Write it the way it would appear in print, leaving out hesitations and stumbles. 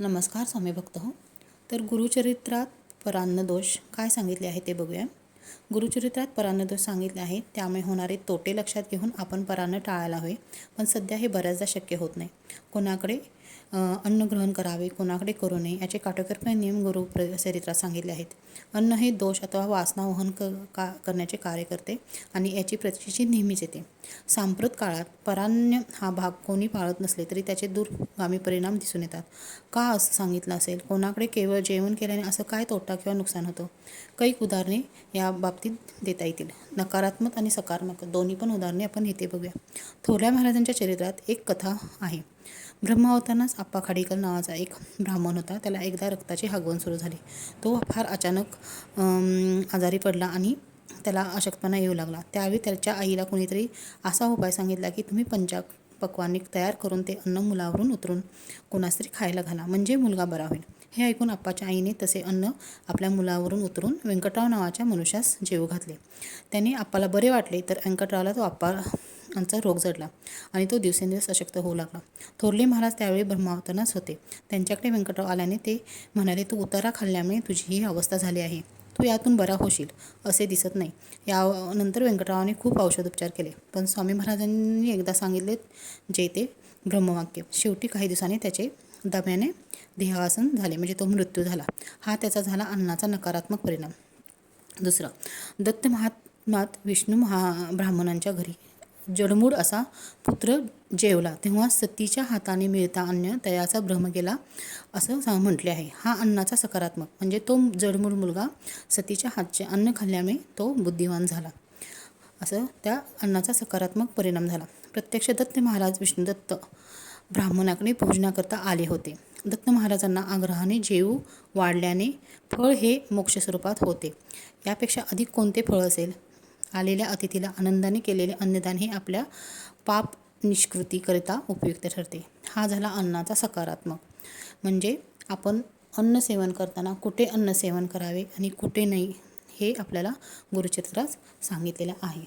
नमस्कार स्वामी भक्त हो. तर गुरुचरित्रात परान्नदोष काय सांगितले आहे ते बघूया. गुरुचरित्रात परान्नदोष सांगितले आहे, त्यामुळे होणारे तोटे लक्षात घेऊन आपण परान्न टाळायला हवे. पण सध्या हे बऱ्याचदा शक्य होत नाही. कोणाकडे अन्न ग्रहण करावे, कोणाकडे करू नये याचे काटेकोरपणे नियम गुरुचरित्रात सांगितले आहेत. अन्न हे दोष अथवा वासना वहन करण्याचे कार्य करते आणि याची प्रचिती नेहमीच येते. सांप्रत काळात परान्न हा भाग कोणी पाळत नसले तरी त्याचे दूरगामी परिणाम दिसून येतात. का असं सांगितलं असेल? कोणाकडे केवळ जेवण केल्याने असं काय तोटा किंवा नुकसान होतं? कैक उदाहरणे या बाबतीत देता येतील. नकारात्मक आणि सकारात्मक दोन्ही पण उदाहरणे आपण इथे बघूया. थोरल्या महाराजांच्या चरित्रात एक कथा आहे. ब्रह्मावतानास आप्पा खाडीकर नावाचा एक ब्राह्मण होता. त्याला एकदा रक्ताची हागवण सुरू झाली. तो फार अचानक आजारी पडला आणि त्याला अशक्तपणा येऊ लागला. त्यावेळी त्याच्या आईला कोणीतरी असा उपाय सांगितला की तुम्ही पंचपक्वान्ने तयार करून ते अन्न मुलावरून उतरून कोणास तरी खायला घाला, म्हणजे मुलगा बरा होईल. हे ऐकून आप्पाच्या आईने तसे अन्न आपल्या मुलावरून उतरून व्यंकटराव नावाच्या मनुष्यास जेवू घातले. त्याने आप्पाला बरे वाटले तर व्यंकटरावला तो आप्पांचा रोग जडला आणि तो दिवसेंदिवस अशक्त होऊ लागला. थोरले महाराज त्यावेळी ब्रह्मावतानास होते. त्यांच्याकडे व्यंकटराव आल्याने ते म्हणाले, तू उतारा खाल्ल्यामुळे तुझी ही अवस्था झाली आहे. तू यातून बरा होशील असे दिसत नाही. यानंतर व्यंकटरावाने खूप औषधोपचार केले, पण स्वामी महाराजांनी एकदा सांगितले जे ते ब्रह्मवाक्य. शेवटी काही दिवसांनी त्याचे दम्याने देहावसन झाले, म्हणजे तो मृत्यू झाला. हा त्याचा झाला अन्नाचा नकारात्मक परिणाम. दुसरं, दत्त महात्म्यात विष्णू ब्राह्मणांच्या घरी जडमूड असा पुत्र जेवला, तेव्हा सतीच्या हाताने मिळता अन्न तयाचा भ्रम गेला असं म्हटले आहे. हा अन्नाचा सकारात्मक, म्हणजे तो जडमूड मुलगा सतीच्या हातचे अन्न खाल्ल्यामुळे तो बुद्धिवान झाला, असं त्या अन्नाचा सकारात्मक परिणाम झाला. प्रत्यक्ष दत्त महाराज विष्णुदत्त ब्राह्मणाकडे भोजनाकरता आले होते. दत्त महाराजांना आग्रहाने जेवू वाढल्याने फळ हे मोक्षस्वरूपात होते. यापेक्षा अधिक कोणते फळ असेल? आलेल्या अतिथीला आनंदाने केलेले अन्नदान हे आपल्या पाप निष्कृतीकरिता उपयुक्त ठरते. हा झाला अन्नाचा सकारात्मक. म्हणजे आपण अन्न सेवन करताना कुठे अन्न सेवन करावे आणि कुठे नाही हे आपल्याला गुरुचरित्रात सांगितलेलं आहे.